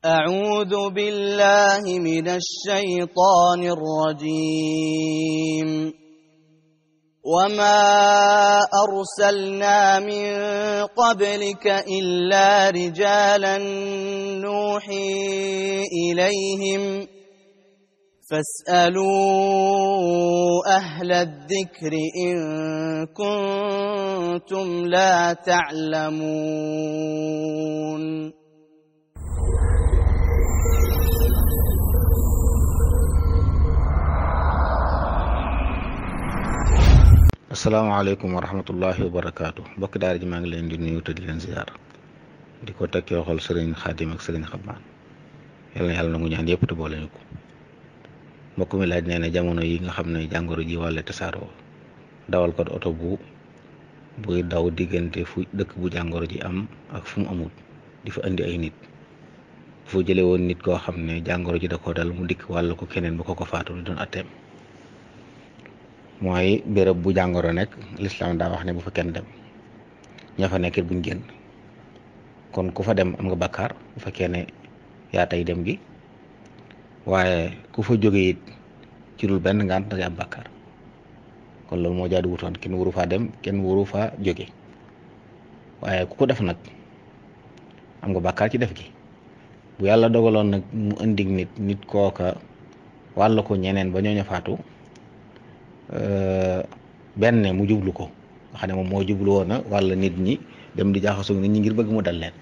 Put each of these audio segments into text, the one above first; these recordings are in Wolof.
أعوذ بالله من الشيطان الرجيم وما أرسلنا من قبلك إلا رجالا نوحي إليهم فاسألوا أهل الذكر إن كنتم لا تعلمون asalaamaaleykum wa rahmatullahi wa barakaatu mbokk daara ji maa ngi leen di nuyu te di leen ziar di ko tekki waxal sëriñ Xaadim ak sëriñ Xabaan yal na yàlla nangu ñaan yëpp te boole ñu ko. mbokk mi laaj nee na jamono yi nga xam ne jàngoro ji wàlle tasaaroo dawal ko oto buy daw diggante fu dëkk bu jàngoro ji am ak fu mu amut di fa indi ay nit fu jële woon nit koo xam ne jàngoro ji da ko dal mu dikk wàll ko keneen ba ko faatu di doon atteem. mooy béréb bu jàngoro nekk lislaam daa wax ne bu fa kenn dem ña fa nekkit buñ génn kon ku fa dem am nga bakkaar bu fekkee ne yaa tey dem gi waaye ku fa jóge it ci dul benn ngant da ngay am bakkaar kon loolu moo jaadu wutoon kenn waru faa dem kenn waru faa jóge waaye ku ko def nag am nga bakkaar ci def gi bu yàlla dogaloon nag mu indi nit kooka wàll ko ñeneen ba ñooñu faatu benn mu jublu ko nga xam ne moom moo jublu woon na wala nit ñi dem di jaaxasoo nit ñi ngir bëgg mu dal leen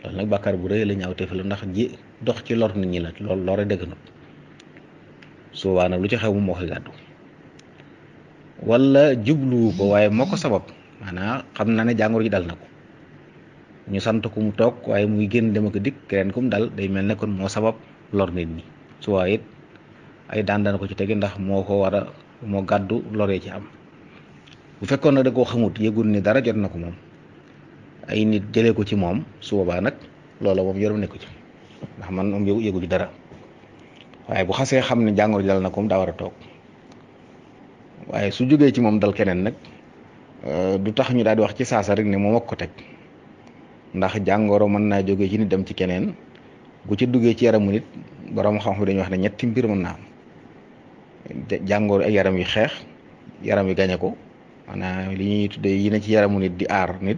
loolu nag bàkkaar bu rëy la ñaaw teef la ndax ji dox ci lor nit ñi la loolu lore dëgg na su boobaa nag lu ci xew mu moo koy gàddu wala jubluwu ko waaye moo ko sabab maanaam xam na ne jàngoro ji dal na ko ñu sant ku mu toog waaye muy génn dem ak dikk keneen ku mu dal day mel ne kon moo sabab lor nit ñi su waaye it ay daan dana ko ci tege ndax moo ko war a moo gàddu loree ci am bu fekkoon nag da koo xamut yëgul ni dara jot na ko moom ay nit jëlee ko ci moom su boobaa nag loola moom yorom nekku ci ndax man moom yëgu ci dara waaye bu xasee xam ne jàngoro dal na ko daa war a toog waaye su jógee ci moom dal keneen nag du tax ñu daal di wax ci saasa rek ne moom ak ko teg ndax jàngoro mën naa jógee ci nit dem ci keneen bu ci duggee ci yaramu nit borom xam-xam dañuy wax ne ñetti mbir mën naa am jàngoro ay yaram yu xeex yaram yu gañe ko maanaam li ñuy tuddee yi ne ci yaramu nit di aar nit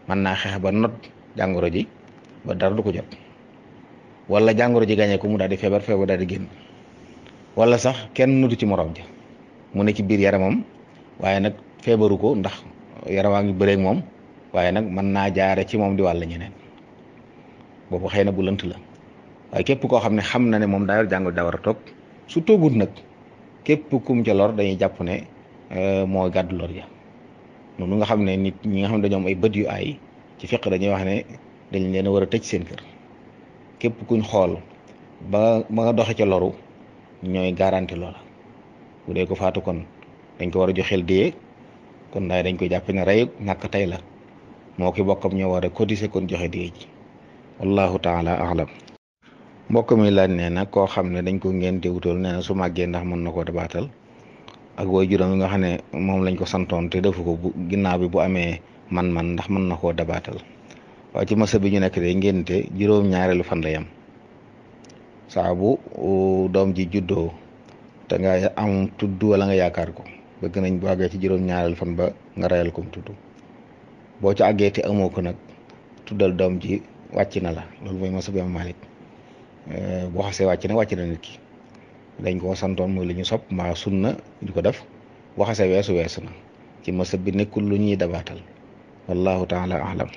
mën naa xeex ba not jàngoro ji ba dara du ko jot wala jàngoro ji gañe ko mu daal di feebar daal di génn wala sax kenn nutu ci morom ja mu ne ci biir yaramam waaye nag feebaru ko ndax yaramam ngi bëreeg moom waaye nag mën naa jaare ci moom di wàll ñeneen boobu xëy na bu lënt la waaye képp koo xam ne xam na ne moom daa yor jàngoro daa war a toog su toogut nag képp kum ca lor dañuy jàpp ne moo gàddu lor ja noonu nga xam ne nit ñi nga xam ne dañoo am ay bët yu aay ci fiq dañuy wax ne dañ leen a war a tëj seen kër képp kuñ xool ba nga doxe ca loru ñooy garanti loola bu dee ko faatu kon dañ ko war a joxeel dee kon dañ koy jàpp ne rey ñàkk tey la moo ki bokkam ñoo war a cotiser kon joxe dee ji wallahu taala alam mbokk mi laaj nee na koo xam ne dañ ko ngénte wutal nee na su màggee ndax mën na koo dabaatal ak woy juróom yi nga xam ne moom lañ ko santoon te defu ko bu ginnaaw bi bu amee man-man ndax mën na koo dabaatal waaye ci masa bi ñu nekk de ngénte juróom-ñaareelu fan la yam saa bu doom ji juddoo te nga am tudd wala nga yaakaar ko bëgg nañ bu àggee ci juróom-ñaareelu fan ba nga rayal ko mu tudd boo ci àggee te amoo ko nag tuddal doom ji wàcc na la loolu mooy masa bi am Maalik boo xasee wàcc na wàcc na nit ki dañ koo santoon muy lu ñu sopp mbaa sunna di ko def boo xasee weesu na ci masab bi nekkul lu ñuy dabaatal wallahu taala alam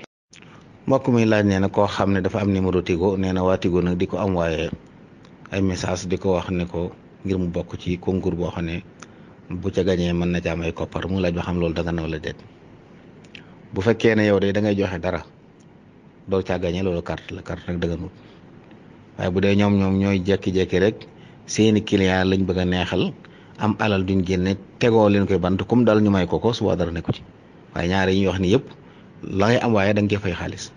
mbokk mi laaj nee na koo xam ne dafa am numéro Tigo nee na waa Tigo nag di ko am waaye ay message di ko wax ne ko ngir mu bokk ci concours boo xam ne bu ca gañee mën na ca am ay koppar mu laaj ba xam loolu danga na wala déet bu fekkee ne yow de da ngay joxe dara doo caa gañee loolu carte la carte nag dëgganut waaye bu dee ñoom ñooy jekki-jekki rek seeni client lañ bëgg a neexal am alal duñ génne tegoo leen koy bant comme daal ñu may ko suba dara nekku ci waaye ñaari yi ñuy wax ni yëpp la ngay am waaye da nga koy fay xaalis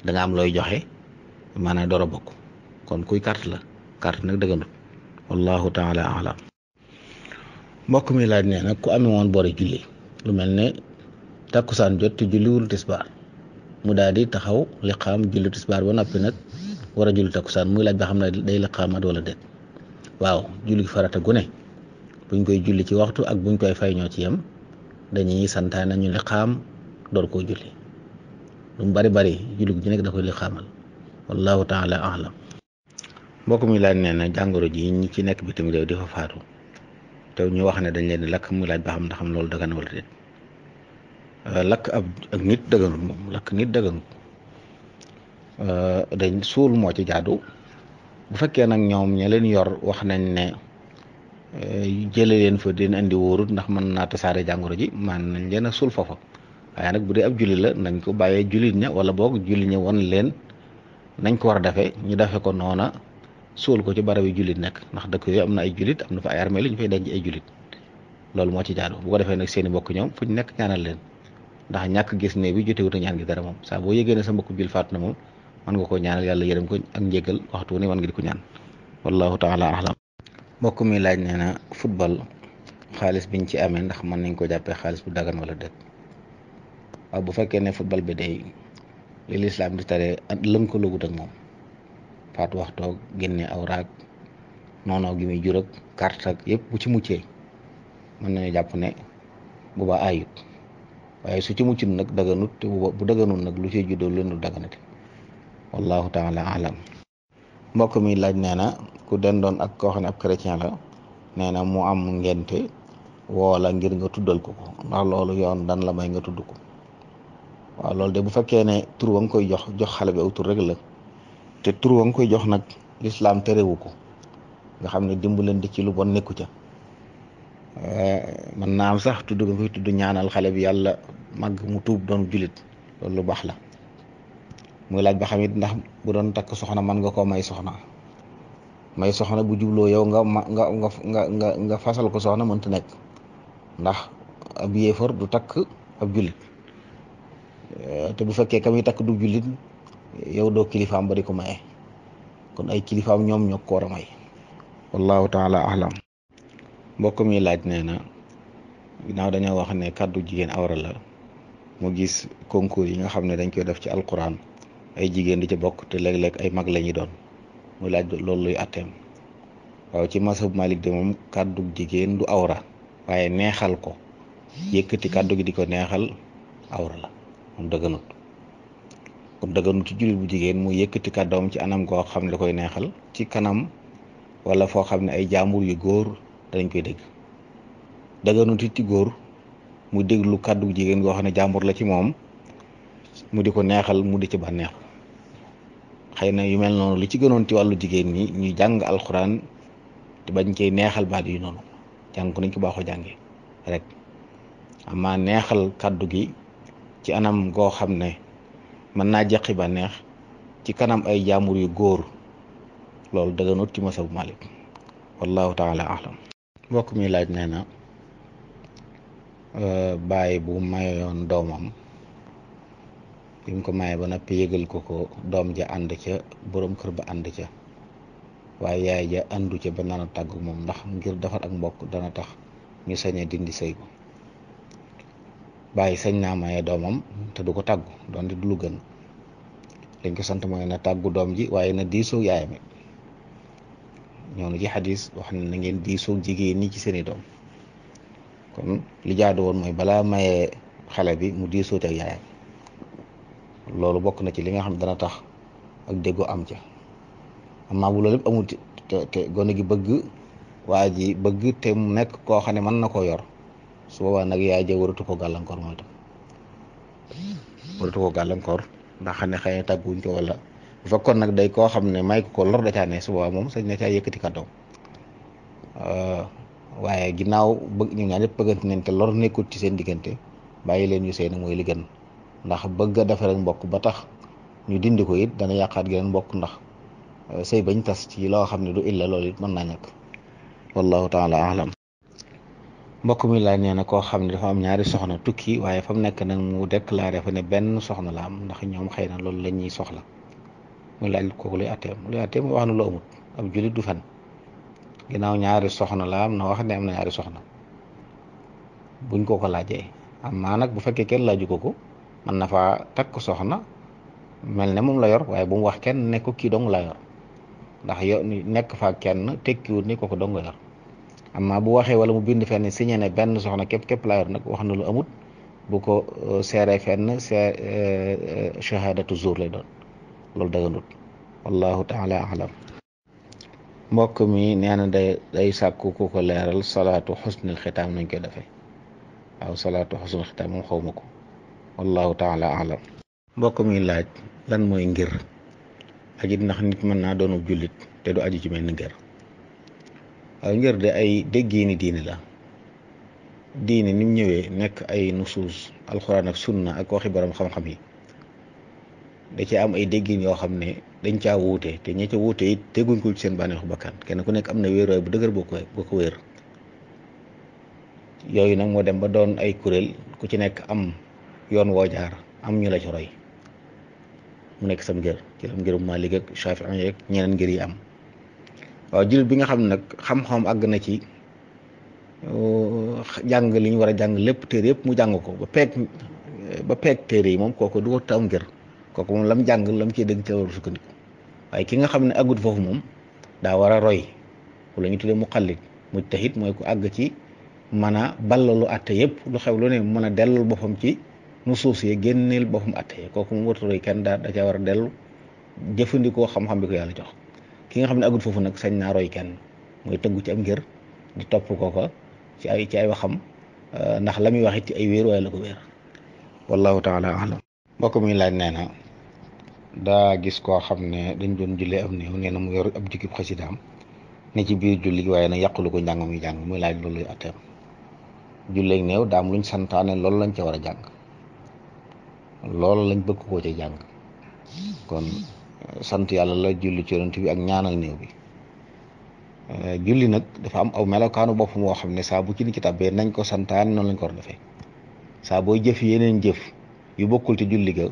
da nga am looy joxe maanaam door a bokk kon kuy carte la carte nag dëgganut wallahu taala alam mbokk mi laaj nee nag ku amee woon bori julli lu mel ne takkusaan jot te julliwul tisbaar mu daal di taxaw liqaam julli tisbaar ba noppi nag war a julli takkusaan muy laaj ba xam ne day liqaamaat wala déet. waaw julli farata gu ne buñ koy julli ci waxtu ak buñ koy fay ñoo ci yem, dañuy santaane ñu liqaam door koo julli. lu mu bari julli gu ci nekk da koy liqaamal. wallahu taala alam. mbokk mi laaj nee na jàngoro ji ñi ci nekk bitim réew di fa faatu te ñu wax ne dañ leen di lakk, muy laaj ba xam ndax loolu dagan wala déet. lakk ak nit daganut moom, lakk nit daganut. dañ suul moo ci jaadu. bu fekkee nag ñoom ña leen yor wax nañ ne jële leen fa dina indi wóorut ndax mën naa tasaare jàngoro ji, man nañ leen a suul foofa. waaye nag bu dee ab jullit la nañ ko bàyyee jullit ña, wala boog jullit ña won leen nañ ko war a defee, ñu defe ko noona suul ko ci barab yi jullit nekk, ndax dëkk yooyu am na ay jullit, am na fa ay armée li ñu fay denc ay jullit. loolu moo ci jaadu. bu ko defee nag seeni mbokk ñoom fu ñu nekk ñaanal leen, ndax ñàkk gis ne bi jotewut a ñaan gi dara moom. saa boo yëgee ne sa mbokk jul faatu na moom mën nga ko ñaanal yàlla yërëm ko ak njéggal waxtu ne mën nga di ko ñaan. wallahu taala alam. mbokk mi laaj nee na football xaalis biñ ci amee ndax mën nañ ko jàppee xaalis bu dagan wala déet. waaw bu fekkee ne football bi day li lislaam di tere lënkaloogut ak moom, faatu waxtoog génne aw raag noonoo gi muy jur ak carte ak yëpp bu ci muccee mën nañu jàpp ne bu baa ayut. waaye su ci muccul nag daganut, te bu daganut nag lu ciy juddoo lu nu daganati. wallahu taala alam. mbokk mi laaj nee na ku dendoon ak koo xam ne ab chrétien la, nee na mu am ngente woola ngir nga tuddal ko ndax loolu yoon dan la may nga tudd ko. waaw loolu de bu fekkee ne tur wa nga koy jox xale bi aw tur rek la, te tur wa nga koy jox nag lislaam terewu ko, nga xam ne dimbalante ci lu bon nekku ca. mën naa am sax tudd nga koy tudd ñaanal xale bi yàlla màgg mu tuub doon julit, loolu lu baax la. muy laaj ba xam it ndax bu doon takk soxna mën nga koo may soxna bu jubloo yow nga fasal ko soxna mënta nekk, ndax ab yéefar du takk ab julit. te bu fekkee ka muy takk du jullit, yow doo kilifaam ba di ko maye, kon ay kilifaam ñoom ñoo ko war a may. wallahu taala alam. mbokk mi laaj nee na ginnaaw dañoo wax ne kàddu jigéen awra la, mu gis concours yi nga xam ne dañ koy def ci alquran ay jigéen di ci bokk te léeg-léeg ay mag la ñuy doon, muy laaj loolu luy atteem. waaw ci masab Malik de moom kàddu jigéen du awra, waaye neexal ko, yëkkati kàddu gi di ko neexal awra la, moom dëgganut. kon dëgganut ci jullit bu jigéen mu yëkkati kàddoom ci anam goo xam ne da koy neexal ci kanam wala foo xam ne ay jaambur yu góor dañ koy dégg. dëgganut it ci góor mu déglu kàddu jigéen goo xam ne jaambur la ci moom mu di ko neexal, mu di ci bànneexu. xëy na yu mel noonu li ci gënoon ci wàllu jigéen ñi ñuy jàng alxuraan te bañ cey neexal baat yu noonu, jàng ko nañ ko baaxoo jàngee rek. amaa neexal kàddu gi ci anam goo xam ne mën naa jeqi bànneex ci kanam ay jaambur yu góor, loolu dëgganut ci masabu Malik. wallahu taala alam. mbokk mi laaj nee na baay bu mayoon doomam, bi mu ko maye ba noppi yëgal ko doom ja ànd ca, borom kër ba ànd ca, waaye yaay ja àndu ca ba naan a tàggu moom, ndax ngir defar ak mbokk dana tax ñu sañee dindi sëy ba. bàyyi sañ naa maye doomam te du ko tàggu, doon di du lu gën. liñ ko sant mooy na tàggu doom ji, waaye na diisoo yaayam it. ñoo na ci xadis wax ne na ngeen diisoo jigéen ñi ci seeni doom. kon li jaadu woon mooy balaa mayee xale bi mu diisoo ci ak yaayam. loolu bokk na ci li nga xam dana tax ak déggoo am ca. amaa bu loolu lépp amul te gone gi bëgg waa ji bëgg te mu nekk koo xam ne mën na koo yor, su boobaa nag yaay ja waratu ko gàllankoor mooy tam waratu ko gàllankoor, ndax xam ne xëy na tàgguwuñ ko. wala bu fekkoon nag day koo xam ne may ko lor da caa ne, su boobaa moom sañ na caa yëkkati kàddoom. waaye ginnaaw bëgg ñu ñaan ñëpp bëggante nañ te lor nekkul ci seen diggante, bàyyi leen ñu seen mooy li gën. ndax bëgg a defar ak mbokk ba tax ñu dindi ko it dana yàqaat geneen mbokk, ndax sëy bañ tas ci loo xam ne du illa, loolu it mën naa ñàkk. wallahu taala alam. mbokk mi laaj nee na koo xam ne dafa am ñaari soxna tukki, waaye fa mu nekk nag mu déclaré fa ne benn soxna la am, ndax ñoom xëy na loolu la ñuy soxla. muy laaj kooku luy atteem wax na lu amut. ab julit du fen. ginnaaw ñaari soxna la am na wax ne am na ñaari soxna buñ ko laajee. amaa nag bu fekkee kenn laaju ko mën na faa takk soxna mel ne moom la yor waaye bu mu wax kenn ne ko kii dong la yor ndax yo nekk fa kenn tekkiwut ni ko ko dong yor amma bu waxee wala mu bind fenn signé ne benn soxna képp la yor nag wax na lu amut bu ko seeree fenn shahadatu zuur lay doon loolu daganut wallahu taala alam. mbokk mi nee na day sàkku ku ko leeral salaatu xusnil xitaam nañ koy defee waaw salaatu xusnil xitaam moom xaw ma ko wallahu taala alam. mbokk mi laaj lan mooy ngir ak it ndax nit mën naa doonu jullit te du aju ci mel ni ngir. waaw ngir de ay déggiini diine la diine ni mu ñëwee nekk ay nusuus alxuraan ak sunna ak waxi borom xam-xam yi da ci am ay déggin yoo xam ne dañ caa wuute te ñi ca wuute it teguñ ko ci seen bànneexu bakkan kenn ku nekk am na wéeruwaay bu dëgër boo ko wéer yooyu nag moo dem ba doon ay kuréel ku ci nekk am yoon woo jaar am ñu la ci roy mu nekk sam ngir ci lam ngirum Maalik ak Shaafi'i yeeg ñeneen ngir yi am. waaw jullit bi nga xam ne nag xam-xam àgg na ci jàng li ñu war a jàng lépp téere yëpp mu jàng ko ba peeg téere yi moom kooku du ko am ngir kooku moom lam jàng lam ciy dégg ci la war a sukkandiku waaye ki nga xam ne àggut foofu moom daa war a roy wala ñu tuddee muqallid mujtahid mooy ku àgg ci mën a ballalu atte yëpp lu xew lu ne mën a dellul boppam ci nusuus yi génneel boppam atte yi kooku moom warta roy kenn da caa war a dellu jëfandikoo xam-xam bi ko yàlla jox. ki nga xam ne agul foofu nag sañ naa roy kenn mooy tëggu ci am ngir di topp kooko ci ay waxam ndax la muy wax it ci ay wéer waaye la ko wéer wallahu taala alam. mbokk mi laaj nee na daa gis koo xam ne dañ doon jullee am néew nee na mu yor ab jukkib xasidaam ne ci biir julli waaye nag yàqulu ko njàng muy jàng muy laaj loolu atteem julleeg néew daam luñ santaane loolu lañ ca war a jàng loolu lañ bëgg koo ca jàng kon sant yàlla la julli ci yonent bi ak ñaanal néew bi julli nag dafa am aw melokaanu bopp moo xam ne saa bu ci nit ki tàbbee nañ ko santaane noonu lañ ko war a defee saa booy jëf yeneen jëf yu bokkul ci julli ga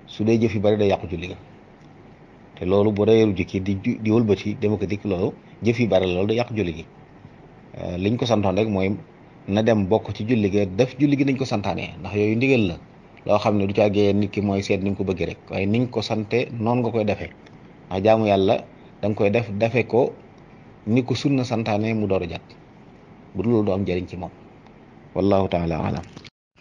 su dee jëf yu bari day yàqu julli ga te loolu bu reeru jikki di wëlbati dema ko dikk loolu jëf yu bari loolu day yàqu julli gi liñ ko santoon rek mooy na dem bokk ci julli ga def julli gi nañ ko santaane ndax yooyu ndigal la loo xam ne du caagee nit ki mooy seet ni nga ko bëggee rek waaye niñ ko sante noonu nga koy defee ndax jaamu yàlla da nga koy defe ko ni ko sunna santaane mu door a jàpp bu dul loolu du am njëriñ ci moom wallahu taala alam.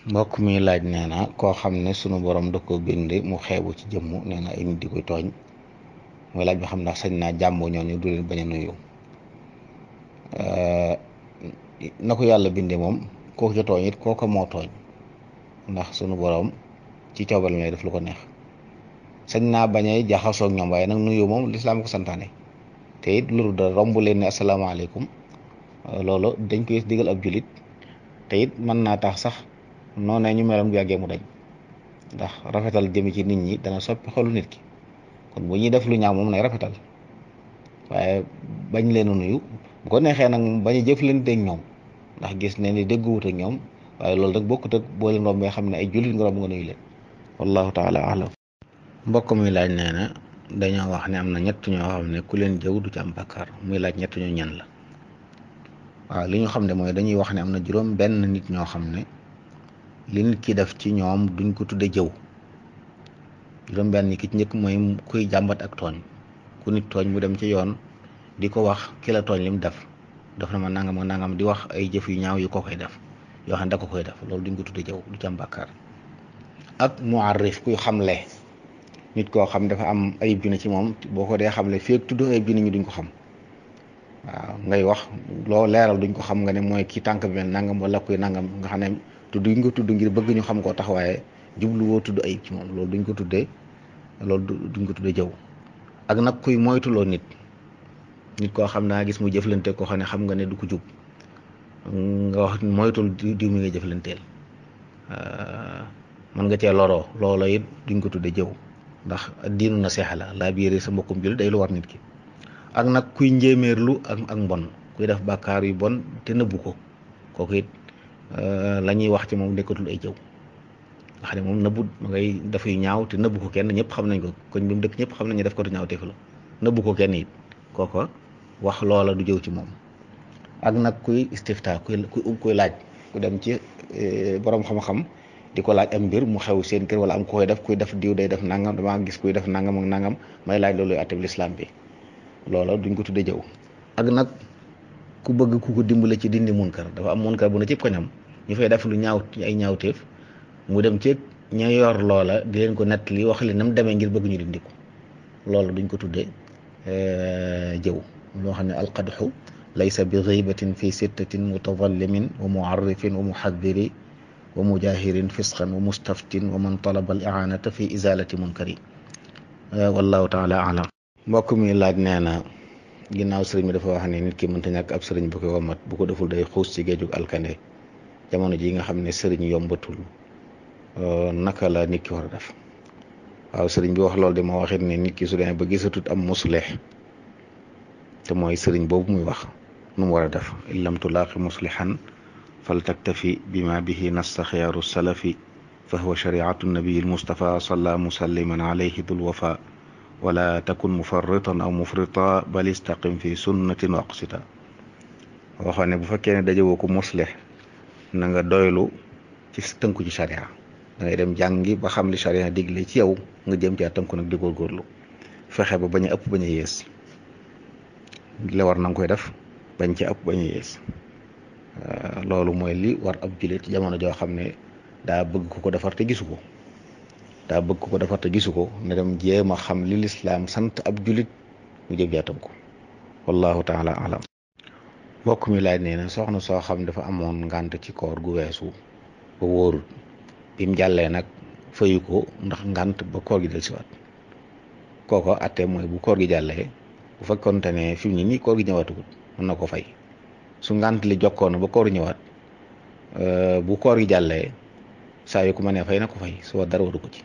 mbokk mi laaj nee na koo xam ne sunu borom da ko bind mu xeebu ci jëmm nee na ay nit di koy tooñ mooy laaj bi xam ndax sañ naa jàmboo ñooñu du leen bañ a nuyu na ko yàlla bindee moom kooku ca tooñ it kooka moo tooñ ndax sunu borom ci coobal may def lu ko neex sañ naa bañ a jaxasoo ak ñoom waaye nag nuyu moom lislaam ko santaane te it loolu da romb leen ne asalaamaaleykum loolu dañ koy digal ab julit te it mën naa tax sax noonu ñu meloon bu yàggee mu dañ ndax rafetal jëmi ci nit ñi dana soppi xolu nit ki kon bu ñuy def lu ñaaw moom nay rafetal waaye bañ leen a nuyu bu ko neexee nag bañ a jëflante ak ñoom ndax gis ne ni dégguwut ak ñoom waaye loolu rek bokkut ak boo leen rombee xam ne ay jullit nga romb nga nuyu leen wallahu taala alam. mbokk mi laaj nee na dañoo wax ne am na ñett ñoo xam ne ku leen jëw du ci am bàkkaar muy laaj ñett ñoo ñan la. waaw li ñu xam ne mooy dañuy wax ne am na juróom benn nit ñoo xam ne li nit ki def ci ñoom duñ ko tudde jëw juróom benn ki ci njëkk mooy kuy jàmbat ak tooñ ku nit tooñ mu dem ci yoon di ko wax ki la tooñ li mu def na ma nangam ak nangam di wax ay jëf yu ñaaw yu ko koy def yoo xam ne da ko koy def loolu duñ ko tudde jëw du ci am bàkkaar. ak muarrif kuy xamle nit koo xam dafa am ayib ju ne ci moom boo ko dee xamle fii ak tudd ayib ju ne ñu duñ ko xam waaw ngay wax loo leeral duñ ko xam nga ne mooy kii tànk bi mel nangam wala kuy nangam nga xam ne tudd yi nga ko tudd ngir bëgg ñu xam koo tax waaye jubluwoo tudd ayib ci moom loolu duñ ko tuddee jëw. ak nag kuy moytuloo nit koo xam naa gis mu jëflante koo xam ne xam nga ne du ko jub nga wax moytul diw mi nga jëflanteel mën nga cee loroo loola it duñ ko tuddee jëw ndax diinu na seexa la laa biire sa mbokkum jul day lu war nit ki. ak nag kuy njéeméerlu ak mbon kuy def bàkkaar yu bon te nëbbu ko kooku it la ñuy wax ci moom nekkatul ay jëw nga xam ne moom nëbbu ma ngay dafay ñaaw te nëbbu ko kenn ñëpp xam nañ ko koñ bi mu dëkk ñëpp xam nañ ne def ko tu ñaaw te fi la nëbbu ko kenn it kooko wax loola du jëw ci moom. ak nag kuy istifta kuy laaj ku dem ci borom xam-xam di ko laaj am mbir mu xew seen kër wala am ku kuy def diw day def nangam damaa gis kuy def nangam ak nangam may laaj loolu atteb lislaam bi loola duñ ko tudde jëw. ak nag ku bëgg ku ko dimbale ci dindi munkar dafa am munkar bu ne cëpp ko ñam ñu fay def lu ñaaw ay ñaawteef mu dem ci ña yor loola di leen ko nettali wax li nam demee ngir bëgg ñu dindi ko loola duñ ko tudde jëw loo xam ne alqadxu laysa bi ghibatin fi sittatin mutadallimin wa muarrifin wa muhaddiri wa mujahirin fisqan wa mustaftin wa man talaba al i'anata fi izalati munkari wallahu taala alam. mbokk mi laaj nee na ginnaaw sëriñ bi dafa wax ne nit ki mënta ñàkk ab sëriñ bu koy womat bu ko deful day xuus ci géejug alkande jamono ji nga xam ne sëriñ yombatul naka la nit ki war a def. waaw sëriñ bi wax loolu de ma waxit ne nit ki su demee ba gisatut am muslih te mooy sëriñ boobu muy wax nu mu war a def in lam tulaaqi muslihan fal taktafi bima bihi nassa xiyaaru salafi fa huwa shariatu nabiyi almustafa salla musalliman alayhi dul wafa wala takun mufarritan aw mufrita bal istaqim fi sunnatin wa aqsita waxoon ne bu fekkee ne dajewoo ko muslih na nga doylu ci tënku ci sharia da ngay dem jàngi ba xam li sharia digle ci yow nga jëm caa tënku nag di góorgóorlu fexe ba bañ a ëpp bañ a yées la war na nga koy def bañ ci ëpp bañ a yées loolu mooy li war ab jullit ci jamono joo xam ne daa bëgg ko defar te gisu ko ne dem jéem a xam li lislaam sant ab jullit mu jëm caa tënku wallahu taala alam. mbokk mi laaj nee na soxna soo xam dafa amoon ngànt ci koor gu weesu ba wóorul bi mu jàllee nag fayu ko ndax ngànt ba koor gi del siwaat kooko atte mooy bu koor gi jàllee bu fekkonte ne fi mu ne nii koor gi ñëwaatugut mën na ko fay su ngànt li jokkoon ba koor ñëwaat bu koor gi jàllee saa yu ko mënee fay na ko fay su dara waru ko ci.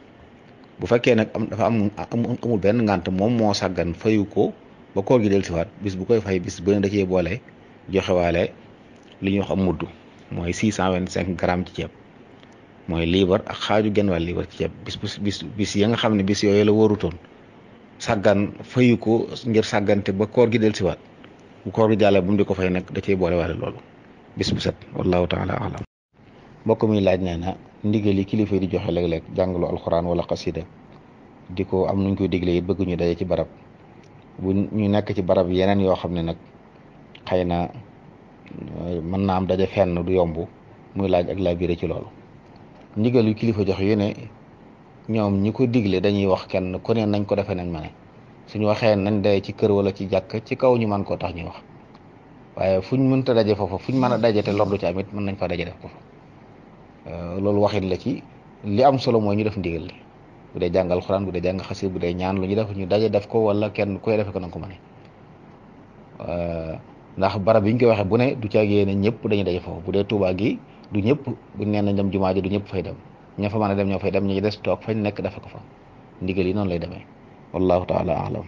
bu fekkee nag dafa amul benn ngànt moom moo sàggan fayu ko ba koor gi del siwaat bis bu koy fay bis bu ne da cee boole joxewaale li ñuy wax am mudd mooy 625 grammes ci ceeb mooy liibar ak xaaju genn wàll liibar ci ceeb bis ya nga xam ne bis yooyu la wóorutoon sàggan fayu ko ngir sàggante ba koor gi del siwaat bu koor gi jàllee bu mu di ko fay nag da cey boole waale loolu bis bu set wallahu taala alam. mbokk mi laaj nee na ndigal yi kilifa di joxe léeg-léeg jàngalu alxuraan wala xasida di ko am nuñ koy digle it bëgg ñu daje ci barab bu ñu nekk ci barab yeneen yoo xam ne nag xëy na mën naa am daje fenn du yomb muy laaj ak laa biire ci loolu. ndigal yu kilifa jox yu ne ñoom ñi ko digle dañuy wax kenn ku ne nañ ko defee nañ ma ne suñu waxee nañ daje ci kër wala ci jàkk ci kaw ñu mën koo tax ñuy wax waaye fuñ mënta daje foofa fuñ mën a daje te lor du ci amit mën nañ fa daje def ko fa loolu waxin la ci li am solo mooy ñu def ndigal li bu dee jàngal xuraan bu dee jàng xasir bu dee ñaan lu ñu def ñu daje def ko wala kenn koy defe ko na ko mëne ndax barab yi ñu koy waxee bu ne du caagee ne ñëpp dañuy daje foofu bu dee Tuubaa gi du ñëpp bu nee nañ dem jumaa ji du ñëpp fay dem ña fa mën a dem ñoo fay dem ñu des toog fañ nekk dafa ko fa ndigal yi noonu lay demee wallahu taala alam.